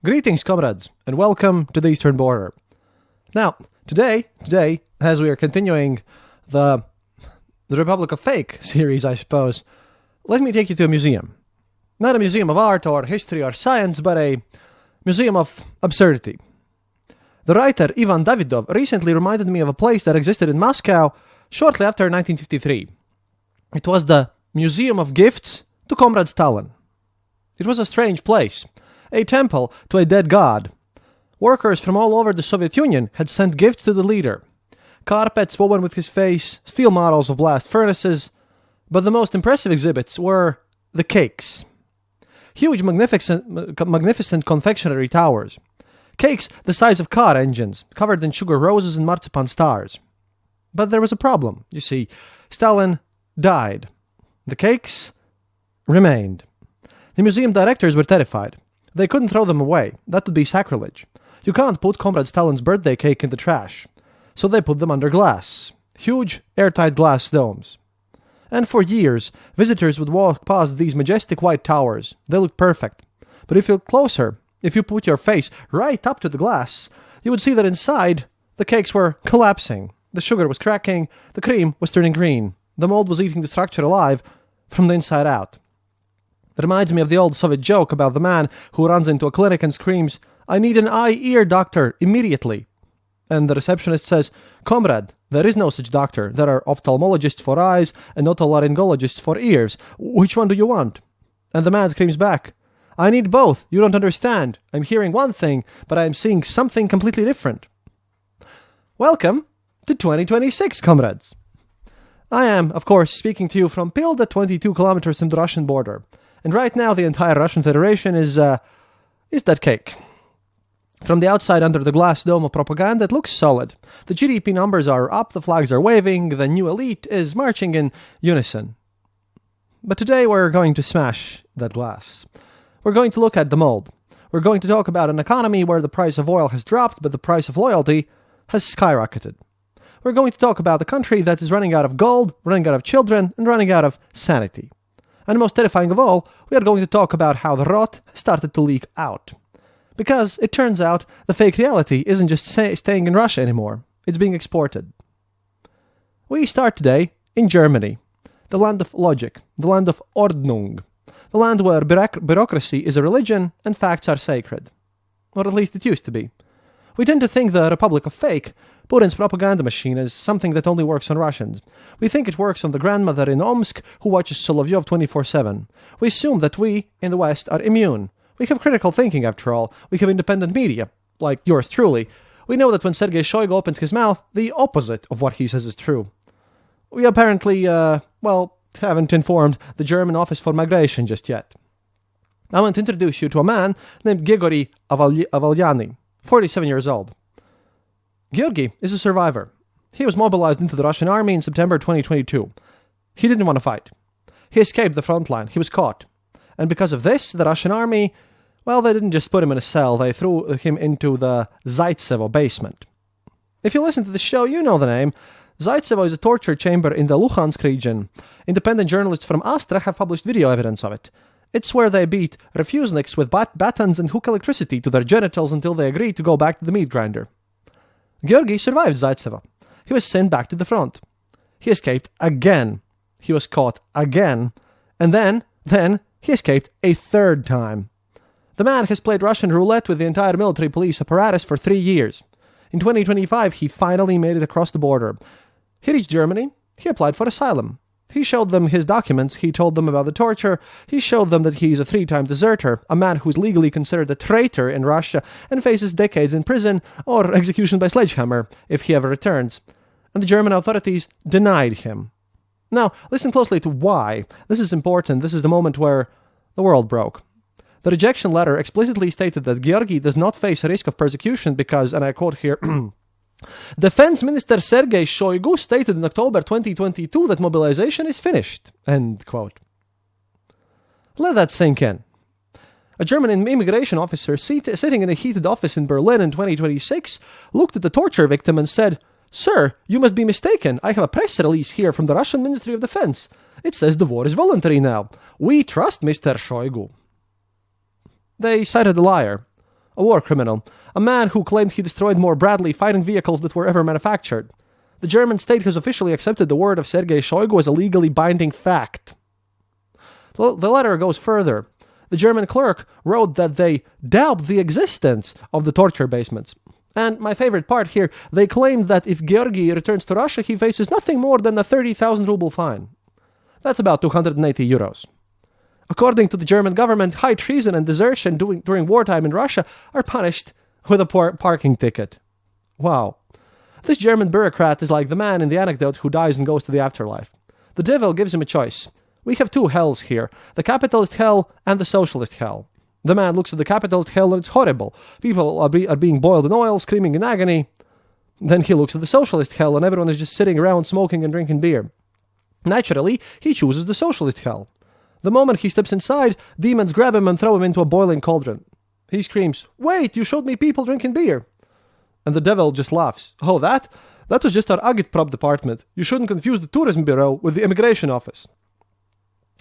Greetings, comrades, and welcome to the Eastern Border. Now, today, as we are continuing the Republic of Fake series, I suppose, let me take you to a museum. Not a museum of art or history or science, but a museum of absurdity. The writer Ivan Davidov recently reminded me of a place that existed in Moscow shortly after 1953. It was the Museum of Gifts to Comrade Stalin. It was a strange place. A temple to a dead god. Workers from all over the Soviet Union had sent gifts to the leader. Carpets woven with his face, steel models of blast furnaces, but the most impressive exhibits were the cakes. Huge, magnificent confectionery towers. Cakes the size of car engines, covered in sugar roses and marzipan stars. But there was a problem. You see, Stalin died. The cakes remained. The museum directors were terrified. They couldn't throw them away. That would be sacrilege. You can't put Comrade Stalin's birthday cake in the trash. So they put them under glass. Huge, airtight glass domes. And for years, visitors would walk past these majestic white towers. They looked perfect. But if you look closer, if you put your face right up to the glass, you would see that inside, the cakes were collapsing. The sugar was cracking. The cream was turning green. The mold was eating the structure alive from the inside out. It reminds me of the old Soviet joke about the man who runs into a clinic and screams, "I need an eye-ear doctor, immediately." And the receptionist says, "Comrade, there is no such doctor. There are ophthalmologists for eyes and otolaryngologists for ears. Which one do you want?" And the man screams back, "I need both. You don't understand. I'm hearing one thing, but I'm seeing something completely different." Welcome to 2026, comrades. I am, of course, speaking to you from Pilda, 22 kilometers from the Russian border. And right now, the entire Russian Federation is that cake. From the outside, under the glass dome of propaganda, it looks solid. The GDP numbers are up, the flags are waving, the new elite is marching in unison. But today, we're going to smash that glass. We're going to look at the mold. We're going to talk about an economy where the price of oil has dropped, but the price of loyalty has skyrocketed. We're going to talk about a country that is running out of gold, running out of children, and running out of sanity. And most terrifying of all, we are going to talk about how the rot has started to leak out. Because it turns out the fake reality isn't just staying in Russia anymore. It's being exported. We start today in Germany, the land of logic, the land of Ordnung, the land where bureaucracy is a religion and facts are sacred. Or at least it used to be. We tend to think the Republic of Fake, Putin's propaganda machine, is something that only works on Russians. We think it works on the grandmother in Omsk who watches Solovyov 24/7. We assume that we, in the West, are immune. We have critical thinking, after all. We have independent media, like yours truly. We know that when Sergei Shoigu opens his mouth, the opposite of what he says is true. We apparently, haven't informed the German Office for Migration just yet. I want to introduce you to a man named Grigory Avalyany, 47 years old. Georgi is a survivor. He was mobilized into the Russian army in September 2022. He didn't want to fight. He escaped the front line. He was caught. And because of this, the Russian army, they didn't just put him in a cell. They threw him into the Zaitsevo basement. If you listen to the show, you know the name. Zaitsevo is a torture chamber in the Luhansk region. Independent journalists from Astra have published video evidence of it. It's where they beat refuseniks with batons and hook electricity to their genitals until they agree to go back to the meat grinder. Georgi survived Zaitsevo. He was sent back to the front. He escaped again. He was caught again. And then he escaped a third time. The man has played Russian roulette with the entire military police apparatus for 3 years. In 2025, he finally made it across the border. He reached Germany. He applied for asylum. He showed them his documents. He told them about the torture. He showed them that he's a 3-time deserter, a man who's legally considered a traitor in Russia and faces decades in prison or execution by sledgehammer if he ever returns. And the German authorities denied him. Now, listen closely to why. This is important. This is the moment where the world broke. The rejection letter explicitly stated that Georgi does not face a risk of persecution because, and I quote here, Defense Minister Sergei Shoigu stated in October 2022 that mobilization is finished. End quote. Let that sink in. A German immigration officer sitting in a heated office in Berlin in 2026 looked at the torture victim and said, "Sir, you must be mistaken. I have a press release here from the Russian Ministry of Defense. It says the war is voluntary now. We trust Mr. Shoigu." They cited a liar. a war criminal, a man who claimed he destroyed more Bradley fighting vehicles that were ever manufactured. The German state has officially accepted the word of Sergei Shoigu as a legally binding fact. The letter goes further. The German clerk wrote that they doubt the existence of the torture basements. And my favorite part here, they claimed that if Georgy returns to Russia, he faces nothing more than a 30,000 ruble fine. That's about 280 euros. According to the German government, high treason and desertion during wartime in Russia are punished with a parking ticket. Wow. This German bureaucrat is like the man in the anecdote who dies and goes to the afterlife. The devil gives him a choice. We have two hells here, the capitalist hell and the socialist hell. The man looks at the capitalist hell and it's horrible. People are being boiled in oil, screaming in agony. Then he looks at the socialist hell and everyone is just sitting around smoking and drinking beer. Naturally, he chooses the socialist hell. The moment he steps inside, demons grab him and throw him into a boiling cauldron. He screams, "Wait, you showed me people drinking beer." And the devil just laughs. "Oh, that was just our agitprop department. You shouldn't confuse the tourism bureau with the immigration office."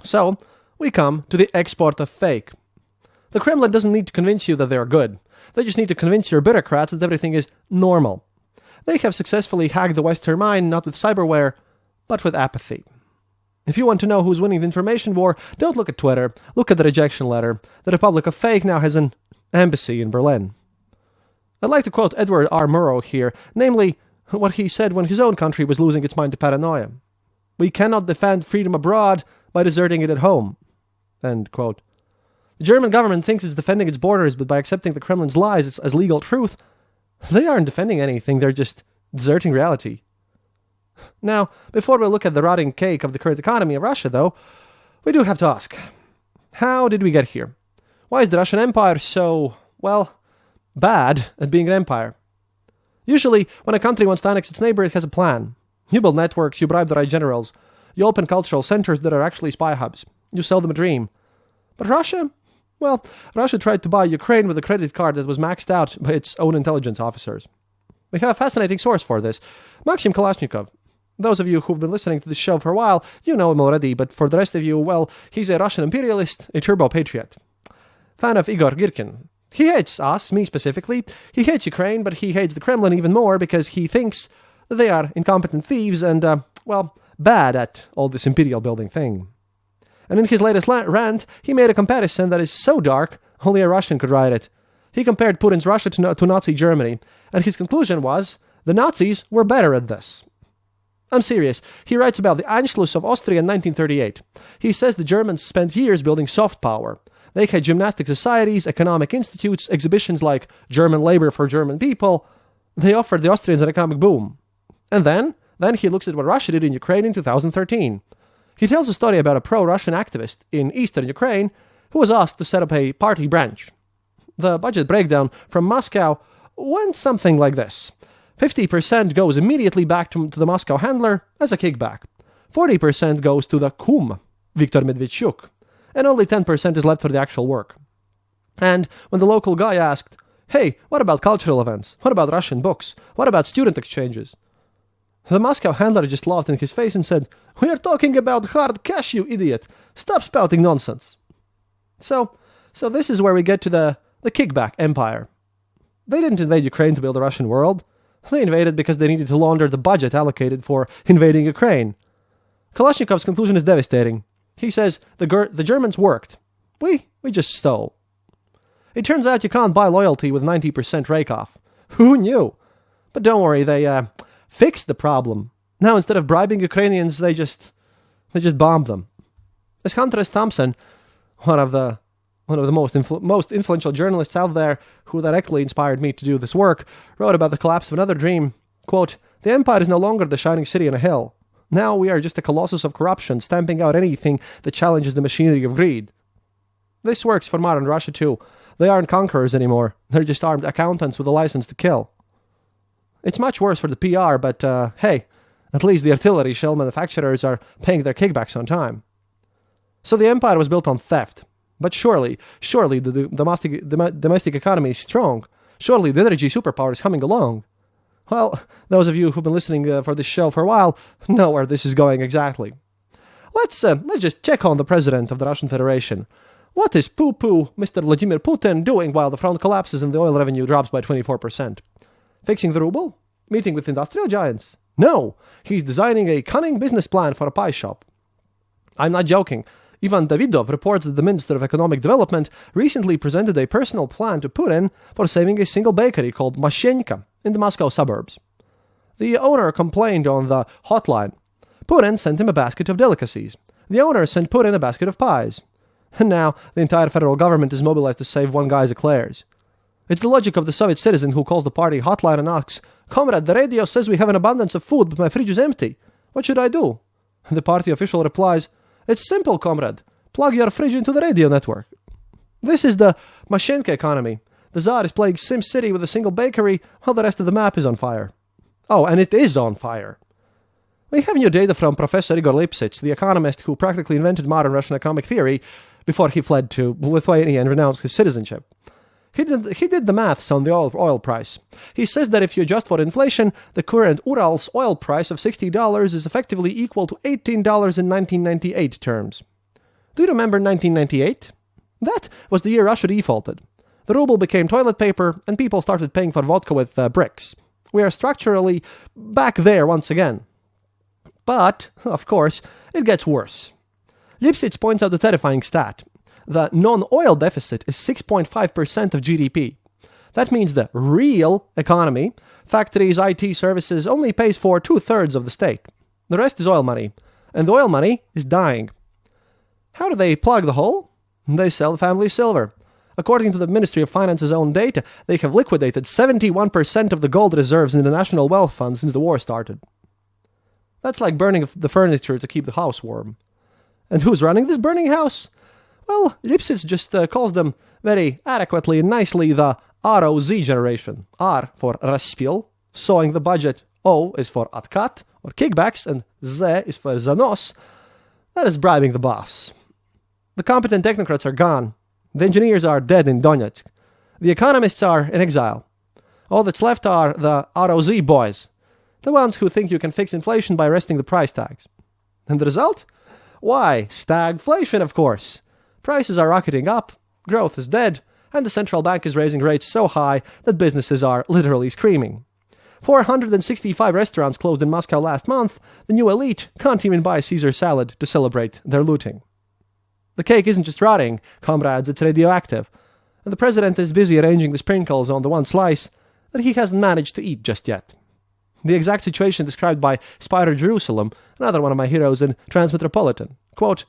So, we come to the export of fake. The Kremlin doesn't need to convince you that they are good. They just need to convince your bureaucrats that everything is normal. They have successfully hacked the Western mind not with cyberware, but with apathy. If you want to know who's winning the information war, don't look at Twitter, look at the rejection letter. The Republic of Fake now has an embassy in Berlin. I'd like to quote Edward R. Murrow here, namely what he said when his own country was losing its mind to paranoia. "We cannot defend freedom abroad by deserting it at home." End quote. The German government thinks it's defending its borders, but by accepting the Kremlin's lies as legal truth, they aren't defending anything, they're just deserting reality. Now, before we look at the rotting cake of the current economy of Russia, though, we do have to ask, how did we get here? Why is the Russian Empire so, bad at being an empire? Usually, when a country wants to annex its neighbor, it has a plan. You build networks, you bribe the right generals, you open cultural centers that are actually spy hubs, you sell them a dream. But Russia? Well, Russia tried to buy Ukraine with a credit card that was maxed out by its own intelligence officers. We have a fascinating source for this, Maxim Kalashnikov. Those of you who've been listening to this show for a while, you know him already, but for the rest of you, he's a Russian imperialist, a turbo-patriot. Fan of Igor Girkin. He hates us, me specifically. He hates Ukraine, but he hates the Kremlin even more because he thinks that they are incompetent thieves and, bad at all this imperial building thing. And in his latest rant, he made a comparison that is so dark, only a Russian could write it. He compared Putin's Russia to Nazi Germany, and his conclusion was, the Nazis were better at this. I'm serious. He writes about the Anschluss of Austria in 1938. He says the Germans spent years building soft power. They had gymnastic societies, economic institutes, exhibitions like German labor for German people. They offered the Austrians an economic boom. And then he looks at what Russia did in Ukraine in 2013. He tells a story about a pro-Russian activist in eastern Ukraine who was asked to set up a party branch. The budget breakdown from Moscow went something like this. 50% goes immediately back to the Moscow handler as a kickback. 40% goes to the Kum, Viktor Medvedchuk, and only 10% is left for the actual work. And when the local guy asked, "Hey, what about cultural events? What about Russian books? What about student exchanges?" The Moscow handler just laughed in his face and said, "We are talking about hard cash, you idiot. Stop spouting nonsense." So this is where we get to the kickback empire. They didn't invade Ukraine to build a Russian world. They invaded because they needed to launder the budget allocated for invading Ukraine. Kalashnikov's conclusion is devastating. He says the Germans worked. We just stole. It turns out you can't buy loyalty with 90% rake-off. Who knew? But don't worry, they fixed the problem. Now instead of bribing Ukrainians, they just bombed them. As Hunter S. Thompson, one of the most influential journalists out there who directly inspired me to do this work, wrote about the collapse of another dream. Quote, "The empire is no longer the shining city on a hill. Now we are just a colossus of corruption, stamping out anything that challenges the machinery of greed." This works for modern Russia too. They aren't conquerors anymore. They're just armed accountants with a license to kill. It's much worse for the PR, but hey, at least the artillery shell manufacturers are paying their kickbacks on time. So the empire was built on theft. But surely the domestic economy is strong. Surely the energy superpower is coming along. Well, those of you who've been listening for this show for a while know where this is going exactly. Let's just check on the president of the Russian Federation. What is poo-poo Mr. Vladimir Putin doing while the front collapses and the oil revenue drops by 24%? Fixing the ruble? Meeting with industrial giants? No, he's designing a cunning business plan for a pie shop. I'm not joking. Ivan Davidov reports that the Minister of Economic Development recently presented a personal plan to Putin for saving a single bakery called Mashenka in the Moscow suburbs. The owner complained on the hotline. Putin sent him a basket of delicacies. The owner sent Putin a basket of pies. And now the entire federal government is mobilized to save one guy's eclairs. It's the logic of the Soviet citizen who calls the party hotline and asks, "Comrade, the radio says we have an abundance of food, but my fridge is empty. What should I do?" The party official replies, "It's simple, comrade. Plug your fridge into the radio network." This is the Mashenka economy. The Tsar is playing SimCity with a single bakery while the rest of the map is on fire. Oh, and it is on fire. We have new data from Professor Igor Lipsitz, the economist who practically invented modern Russian economic theory before he fled to Lithuania and renounced his citizenship. He did the maths on the oil price. He says that if you adjust for inflation, the current Urals oil price of $60 is effectively equal to $18 in 1998 terms. Do you remember 1998? That was the year Russia defaulted. The ruble became toilet paper, and people started paying for vodka with bricks. We are structurally back there once again. But, of course, it gets worse. Lipsitz points out the terrifying stat. The non-oil deficit is 6.5% of GDP. That means the real economy, factories, IT services, only pays for 2/3 of the state. The rest is oil money, and the oil money is dying. How do they plug the hole? They sell the family silver. According to the Ministry of Finance's own data, they have liquidated 71% of the gold reserves in the National Wealth Fund since the war started. That's like burning the furniture to keep the house warm. And who's running this burning house? Well, Lipsitz just calls them very adequately and nicely the ROZ generation. R for Raspil, sowing the budget. O is for Atkat, or kickbacks, and Z is for Zanos. That is bribing the boss. The competent technocrats are gone. The engineers are dead in Donetsk. The economists are in exile. All that's left are the ROZ boys, the ones who think you can fix inflation by arresting the price tags. And the result? Why, stagflation, of course. Prices are rocketing up, growth is dead, and the central bank is raising rates so high that businesses are literally screaming. 465 restaurants closed in Moscow last month. The new elite can't even buy Caesar salad to celebrate their looting. The cake isn't just rotting, comrades, it's radioactive. And the president is busy arranging the sprinkles on the one slice that he hasn't managed to eat just yet. The exact situation described by Spider Jerusalem, another one of my heroes in Transmetropolitan. Quote,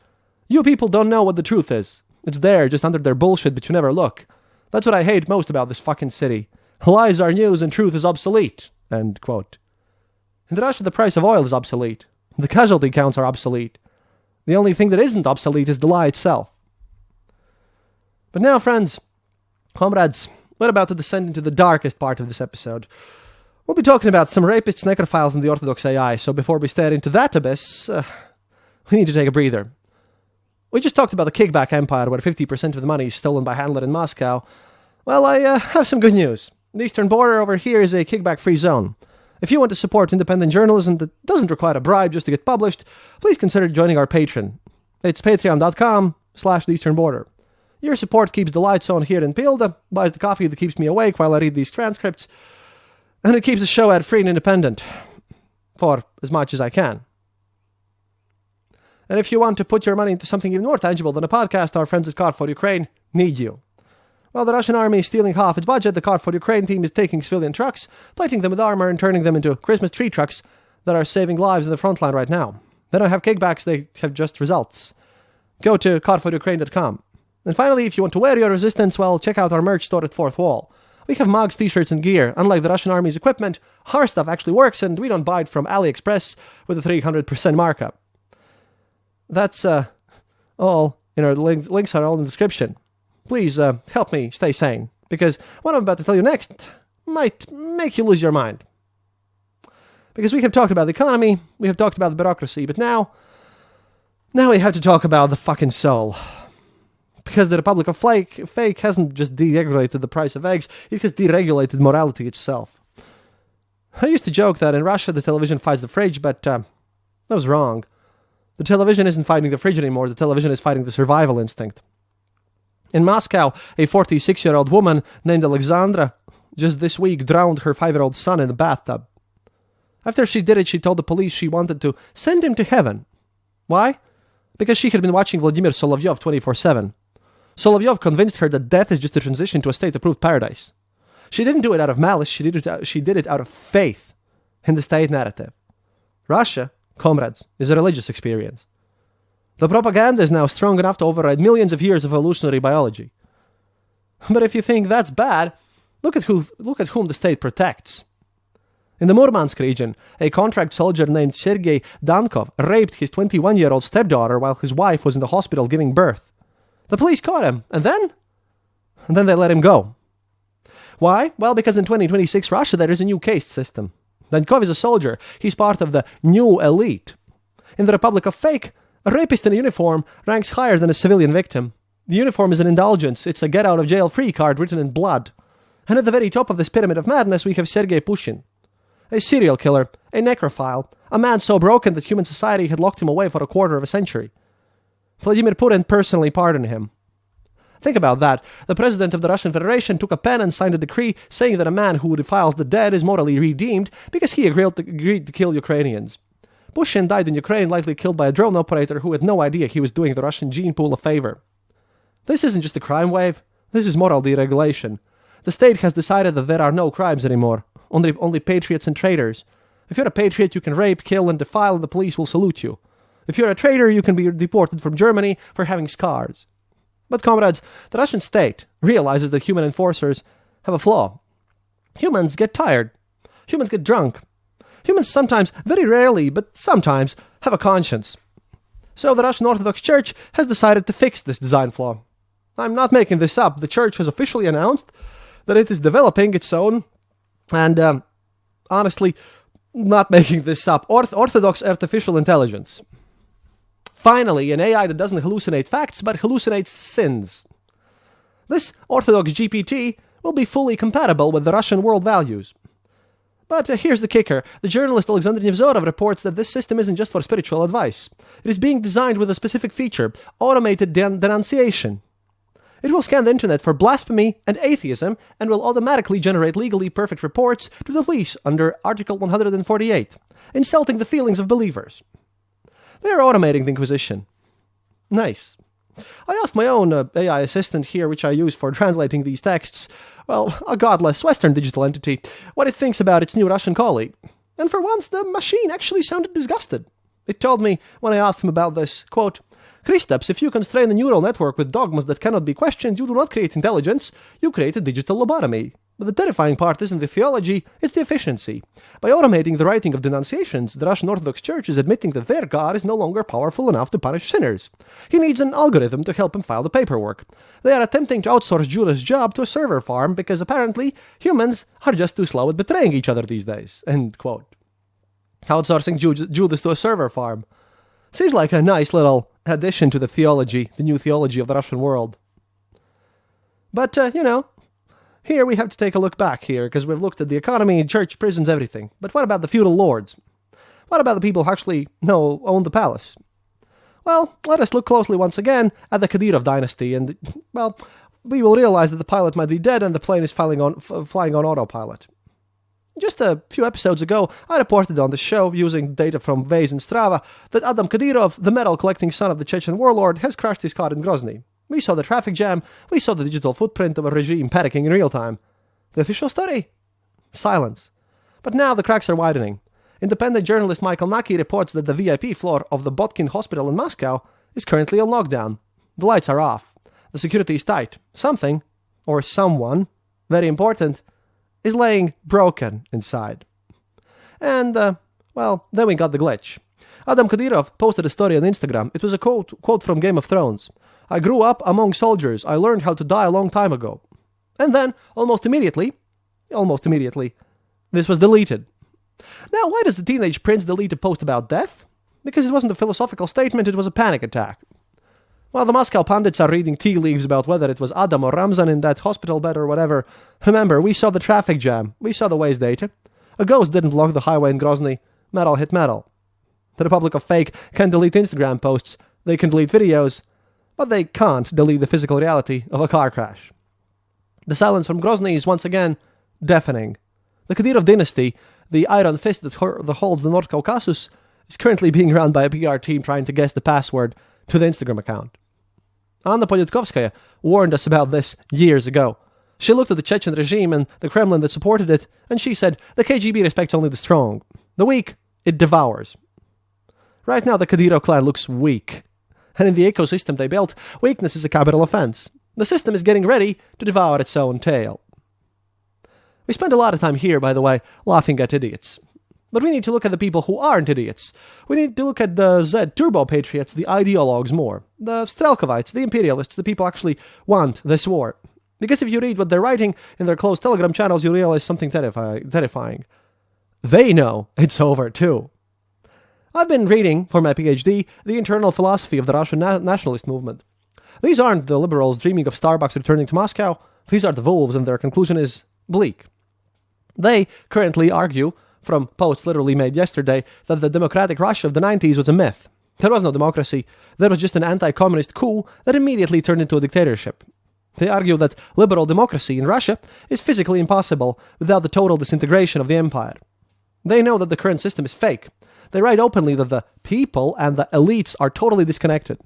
"You people don't know what the truth is. It's there, just under their bullshit, but you never look. That's what I hate most about this fucking city. Lies are news and truth is obsolete." End quote. In Russia, the price of oil is obsolete. The casualty counts are obsolete. The only thing that isn't obsolete is the lie itself. But now, friends, comrades, we're about to descend into the darkest part of this episode. We'll be talking about some rapists, necrophiles, and the Orthodox AI, so before we stare into that abyss, we need to take a breather. We just talked about the kickback empire, where 50% of the money is stolen by Handler in Moscow. Well, I have some good news. The eastern border over here is a kickback-free zone. If you want to support independent journalism that doesn't require a bribe just to get published, please consider joining our Patreon. It's patreon.com/theeasternborder. Your support keeps the lights on here in Pilda, buys the coffee that keeps me awake while I read these transcripts, and it keeps the show ad-free and independent, for as much as I can. And if you want to put your money into something even more tangible than a podcast, our friends at Car for Ukraine need you. While the Russian army is stealing half its budget, the Car for Ukraine team is taking civilian trucks, plating them with armor, and turning them into Christmas tree trucks that are saving lives in the front line right now. They don't have kickbacks, they have just results. Go to carforukraine.com. And finally, if you want to wear your resistance, well, check out our merch store at Fourth Wall. We have mugs, t-shirts, and gear. Unlike the Russian army's equipment, our stuff actually works, and we don't buy it from AliExpress with a 300% markup. That's all. The links are all in the description. Please help me stay sane, because what I'm about to tell you next might make you lose your mind. Because we have talked about the economy, we have talked about the bureaucracy, but now we have to talk about the fucking soul. Because the Republic of Fake hasn't just deregulated the price of eggs, it has deregulated morality itself. I used to joke that in Russia the television fights the fridge, but that was wrong. The television isn't fighting the fridge anymore, the television is fighting the survival instinct. In Moscow, a 46-year-old woman named Alexandra just this week drowned her 5-year-old son in the bathtub. After she did it, she told the police she wanted to send him to heaven. Why? Because she had been watching Vladimir Solovyov 24/7. Solovyov convinced her that death is just a transition to a state-approved paradise. She didn't do it out of malice, she did it out of faith in the state narrative. Russia, comrades, is a religious experience. The propaganda is now strong enough to override millions of years of evolutionary biology. But if you think that's bad, look at whom the state protects. In the Murmansk region, a contract soldier named Sergei Dankov raped his 21-year-old stepdaughter while his wife was in the hospital giving birth. The police caught him, and then they let him go. Why? Well, because in 2026 Russia there is a new caste system. Dankov is a soldier. He's part of the new elite. In the Republic of Fake, a rapist in a uniform ranks higher than a civilian victim. The uniform is an indulgence. It's a get-out-of-jail-free card written in blood. And at the very top of this pyramid of madness, we have Sergei Pushin, a serial killer, a necrophile, a man so broken that human society had locked him away for a quarter of a century. Vladimir Putin personally pardoned him. Think about that. The president of the Russian Federation took a pen and signed a decree saying that a man who defiles the dead is morally redeemed because he agreed to kill Ukrainians. Pushin died in Ukraine, likely killed by a drone operator who had no idea he was doing the Russian gene pool a favor. This isn't just a crime wave. This is moral deregulation. The state has decided that there are no crimes anymore. Only patriots and traitors. If you're a patriot, you can rape, kill, and defile, and the police will salute you. If you're a traitor, you can be deported from Germany for having scars. But comrades, the Russian state realizes that human enforcers have a flaw. Humans get tired. Humans get drunk. Humans sometimes, very rarely, but sometimes, have a conscience. So the Russian Orthodox Church has decided to fix this design flaw. I'm not making this up. The Church has officially announced that it is developing its own, and honestly, not making this up, Orthodox artificial intelligence. Finally, an AI that doesn't hallucinate facts, but hallucinates sins. This Orthodox GPT will be fully compatible with the Russian world values. But here's the kicker. The journalist Alexander Nevzorov reports that this system isn't just for spiritual advice. It is being designed with a specific feature, automated denunciation. It will scan the internet for blasphemy and atheism and will automatically generate legally perfect reports to the police under Article 148, insulting the feelings of believers. They are automating the Inquisition. Nice. I asked my own AI assistant here, which I use for translating these texts, well, a godless Western digital entity, what it thinks about its new Russian colleague. And for once, the machine actually sounded disgusted. It told me, when I asked him about this, quote, "Kristaps, if you constrain the neural network with dogmas that cannot be questioned, you do not create intelligence, you create a digital lobotomy. But the terrifying part isn't the theology, it's the efficiency. By automating the writing of denunciations, the Russian Orthodox Church is admitting that their God is no longer powerful enough to punish sinners. He needs an algorithm to help him file the paperwork. They are attempting to outsource Judah's job to a server farm because apparently humans are just too slow at betraying each other these days." End quote. Outsourcing Judas to a server farm. Seems like a nice little addition to the theology, the new theology of the Russian world. But, here we have to take a look back here, because we've looked at the economy, church, prisons, everything. But what about the feudal lords? What about the people who actually own the palace? Well, let us look closely once again at the Kadyrov dynasty, and, well, we will realize that the pilot might be dead and the plane is flying on autopilot. Just a few episodes ago, I reported on the show, using data from Waze and Strava, that Adam Kadyrov, the medal-collecting son of the Chechen warlord, has crashed his car in Grozny. We saw the traffic jam, we saw the digital footprint of a regime panicking in real time. The official story? Silence. But now the cracks are widening. Independent journalist Michael Naki reports that the VIP floor of the Botkin hospital in Moscow is currently on lockdown. The lights are off. The security is tight. Something, or someone, very important, is laying broken inside. And, then we got the glitch. Adam Kadyrov posted a story on Instagram. It was a quote from Game of Thrones. "I grew up among soldiers. I learned how to die a long time ago." And then, almost immediately, this was deleted. Now, why does the teenage prince delete a post about death? Because it wasn't a philosophical statement, it was a panic attack. While the Moscow pundits are reading tea leaves about whether it was Adam or Ramzan in that hospital bed or whatever, remember, we saw the traffic jam, we saw the Waze data. A ghost didn't block the highway in Grozny. Metal hit metal. The Republic of Fake can delete Instagram posts, they can delete videos, but they can't delete the physical reality of a car crash. The silence from Grozny is once again deafening. The Kadyrov dynasty, the iron fist that holds the North Caucasus, is currently being run by a PR team trying to guess the password to the Instagram account. Anna Politkovskaya warned us about this years ago. She looked at the Chechen regime and the Kremlin that supported it, and she said, the KGB respects only the strong. The weak, it devours. Right now, the Kadyrov clan looks weak. And in the ecosystem they built, weakness is a capital offense. The system is getting ready to devour its own tail. We spend a lot of time here, by the way, laughing at idiots. But we need to look at the people who aren't idiots. We need to look at the Z turbo patriots, the ideologues more. The Strelkovites, the imperialists, the people who actually want this war. Because if you read what they're writing in their closed Telegram channels, you realize something terrifying. They know it's over too. I've been reading, for my PhD, the internal philosophy of the Russian nationalist movement. These aren't the liberals dreaming of Starbucks returning to Moscow. These are the wolves, and their conclusion is bleak. They currently argue, from posts literally made yesterday, that the democratic Russia of the 90s was a myth. There was no democracy. There was just an anti-communist coup that immediately turned into a dictatorship. They argue that liberal democracy in Russia is physically impossible without the total disintegration of the empire. They know that the current system is fake. They write openly that the people and the elites are totally disconnected.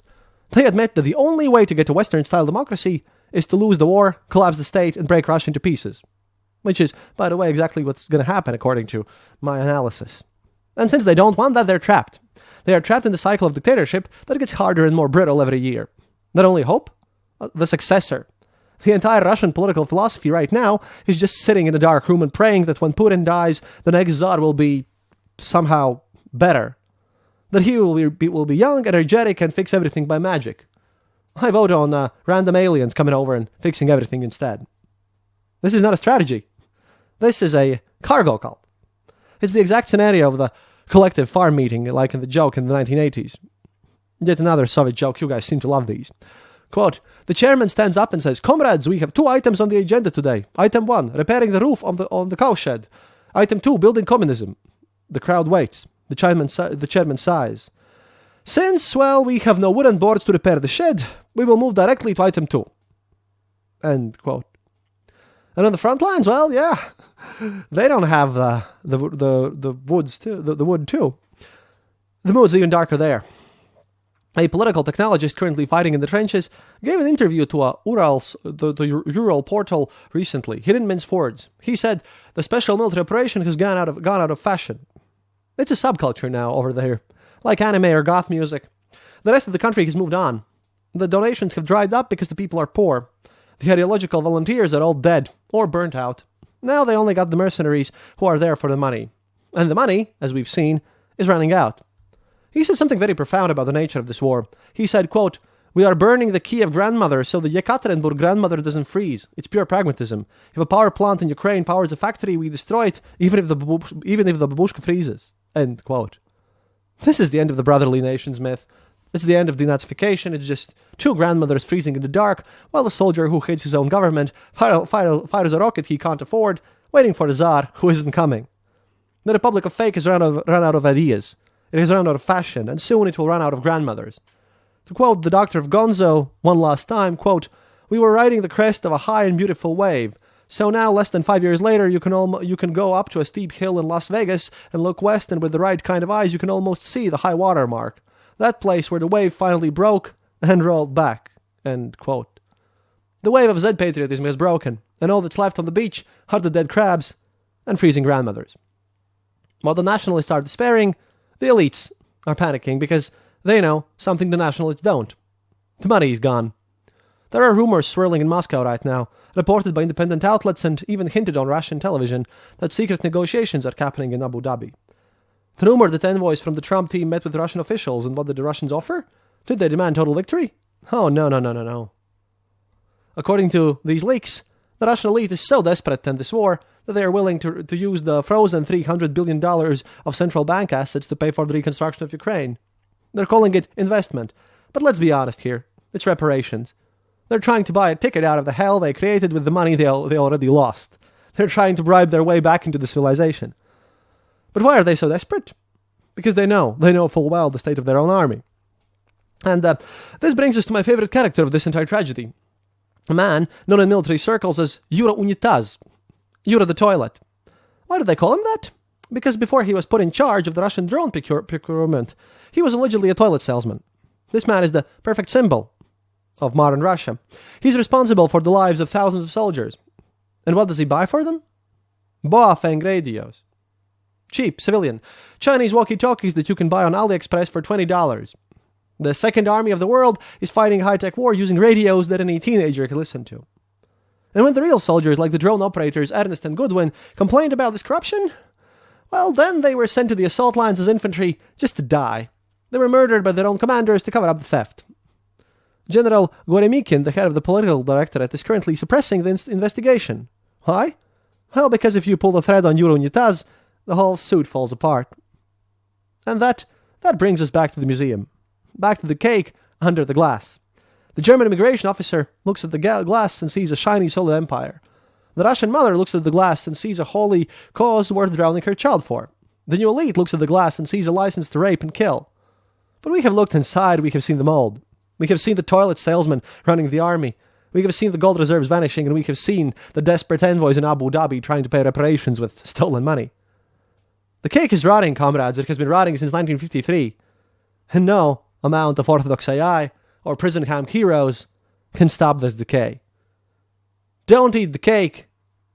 They admit that the only way to get to Western-style democracy is to lose the war, collapse the state, and break Russia into pieces. Which is, by the way, exactly what's going to happen according to my analysis. And since they don't want that, they're trapped. They are trapped in the cycle of dictatorship that gets harder and more brittle every year. Not only hope, the successor. The entire Russian political philosophy right now is just sitting in a dark room and praying that when Putin dies, the next Tsar will be somehow better. That he will be young, energetic, and fix everything by magic. I vote on random aliens coming over and fixing everything instead. This is not a strategy. This is a cargo cult. It's the exact scenario of the collective farm meeting, like in the joke in the 1980s. Yet another Soviet joke, you guys seem to love these. Quote, the chairman stands up and says, comrades, we have 2 items on the agenda today. Item 1, repairing the roof on the cowshed. Item 2, building communism. The crowd waits. The chairman sighs. Since, well, we have no wooden boards to repair the shed, we will move directly to item 2. End quote. And on the front lines, well, yeah, they don't have the woods too, the wood too. The mood's even darker there. A political technologist currently fighting in the trenches gave an interview to the Ural portal recently. He didn't mince words. He said the special military operation has gone out of fashion. It's a subculture now over there, like anime or goth music. The rest of the country has moved on. The donations have dried up because the people are poor. The ideological volunteers are all dead or burnt out. Now they only got the mercenaries who are there for the money. And the money, as we've seen, is running out. He said something very profound about the nature of this war. He said, quote, we are burning the Kiev grandmother so the Yekaterinburg grandmother doesn't freeze. It's pure pragmatism. If a power plant in Ukraine powers a factory, we destroy it, even if the babushka freezes. End quote. This is the end of the brotherly nations myth. It's the end of denazification. It's just 2 grandmothers freezing in the dark, while the soldier who hates his own government fires a rocket he can't afford, waiting for the Tsar who isn't coming. The Republic of Fake has run out of ideas. It has run out of fashion, and soon it will run out of grandmothers. To quote the Doctor of Gonzo one last time, quote, we were riding the crest of a high and beautiful wave. So now, less than 5 years later, you can go up to a steep hill in Las Vegas and look west, and with the right kind of eyes, you can almost see the high water mark. That place where the wave finally broke and rolled back. End quote. The wave of Z-patriotism has broken, and all that's left on the beach are the dead crabs and freezing grandmothers. While the nationalists are despairing, the elites are panicking because they know something the nationalists don't. The money is gone. There are rumors swirling in Moscow right now, reported by independent outlets and even hinted on Russian television, that secret negotiations are happening in Abu Dhabi. The rumor that envoys from the Trump team met with Russian officials, and what did the Russians offer? Did they demand total victory? Oh, no. According to these leaks, the Russian elite is so desperate in this war that they are willing to use the frozen $300 billion of central bank assets to pay for the reconstruction of Ukraine. They're calling it investment. But let's be honest here. It's reparations. They're trying to buy a ticket out of the hell they created with the money they already lost. They're trying to bribe their way back into the civilization. But why are they so desperate? Because they know full well the state of their own army. And this brings us to my favorite character of this entire tragedy. A man known in military circles as Yura Unitaz. Yura the toilet. Why do they call him that? Because before he was put in charge of the Russian drone procurement, he was allegedly a toilet salesman. This man is the perfect symbol of modern Russia. He's responsible for the lives of thousands of soldiers. And what does he buy for them? Boafeng radios. Cheap, civilian, Chinese walkie-talkies that you can buy on AliExpress for $20. The Second Army of the world is fighting a high-tech war using radios that any teenager can listen to. And when the real soldiers, like the drone operators Ernest and Goodwin, complained about this corruption, well, then they were sent to the assault lines as infantry just to die. They were murdered by their own commanders to cover up the theft. General Goremikin, the head of the political directorate, is currently suppressing the investigation. Why? Well, because if you pull the thread on Yura Unitaz, the whole suit falls apart. And that brings us back to the museum. Back to the cake under the glass. The German immigration officer looks at the glass and sees a shiny solid empire. The Russian mother looks at the glass and sees a holy cause worth drowning her child for. The new elite looks at the glass and sees a license to rape and kill. But we have looked inside, we have seen the mold. We have seen the toilet salesman running the army. We have seen the gold reserves vanishing, and we have seen the desperate envoys in Abu Dhabi trying to pay reparations with stolen money. The cake is rotting, comrades. It has been rotting since 1953. And no amount of Orthodox AI or prison camp heroes can stop this decay. Don't eat the cake,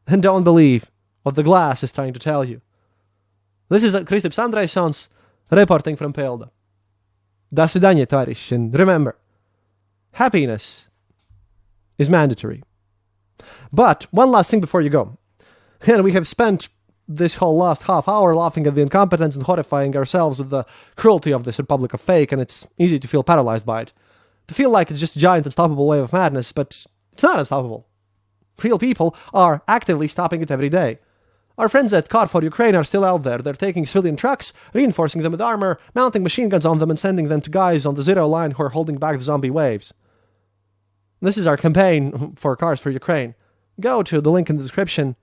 and don't believe what the glass is trying to tell you. This is Kristaps Andrejsons reporting from Pelda. До свидания, товарищи, and remember, happiness is mandatory. But one last thing before you go. And we have spent this whole last half hour laughing at the incompetence and horrifying ourselves with the cruelty of this Republic of Fake, and it's easy to feel paralyzed by it. To feel like it's just a giant, unstoppable wave of madness, but it's not unstoppable. Real people are actively stopping it every day. Our friends at Car for Ukraine are still out there. They're taking civilian trucks, reinforcing them with armor, mounting machine guns on them, and sending them to guys on the zero line who are holding back the zombie waves. This is our campaign for Cars for Ukraine. Go to the link in the description,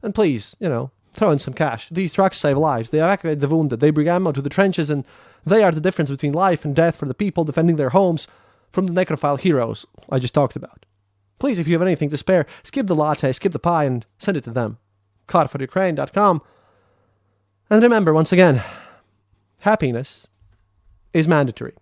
and please, throw in some cash. These trucks save lives. They evacuate the wounded. They bring ammo to the trenches, and they are the difference between life and death for the people defending their homes from the necrophile heroes I just talked about. Please, if you have anything to spare, skip the latte, skip the pie, and send it to them. CarForUkraine.com. And remember, once again, happiness is mandatory.